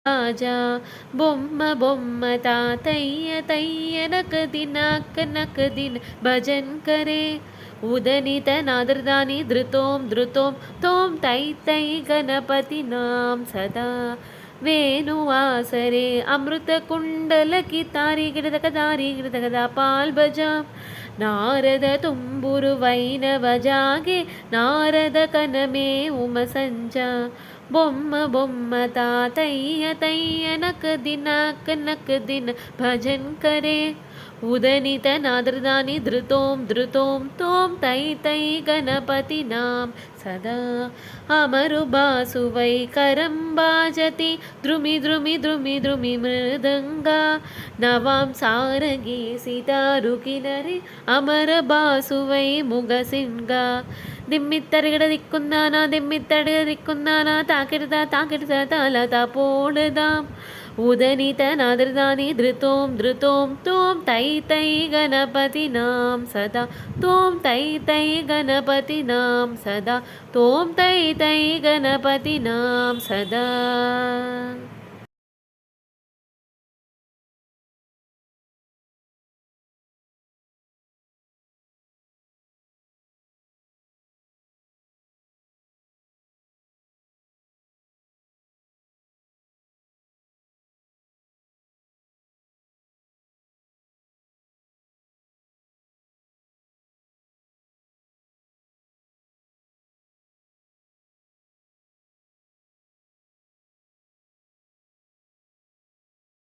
రాజా బొమ్మ బొమ్మ తాతయ్య తయ్య నకదిన నకదిన భజన్ కరే ఉదనిత నాదృదాని ధృతోం ధృతోం తోం తై తై గణపతి నాం సదా వేణువాసరే అమృత కుండలకి తారి గిడదక దారి గిడదకదా పాల్ బజాం నారద తుంబురు వైనవ జాగే నారద కనమే ఉమ సంజా బొమ్మ బొమ్మ తాతయ్య తయ్య నకదిన నకదిన భజన్ కరే ఉదనిత నాదృదాని ధృతోం ధృతోం తోం తై తై గణపతి నాం సదా అమరు బాసువై కరం బాజతి ద్రుమి ద్రుమి ద్రుమి ద్రుమి మృదంగా నవాం సారంగి సితారుకినరి అమర బాసువై ముగసింగా దిమ్మిత్తరిగడ దిక్కుందానా దిమ్మిత్తడిగ దిక్కుందానా తాకిడదా తాకిడదా తాలతా పోడదాం ఉదనిత నాదృదాని ధృతోం ధృతోం తోం తై తై గణపతి నాం సదా తోం తై తై గణపతి నాం సదా తోం తై తై గణపతి నాం సదా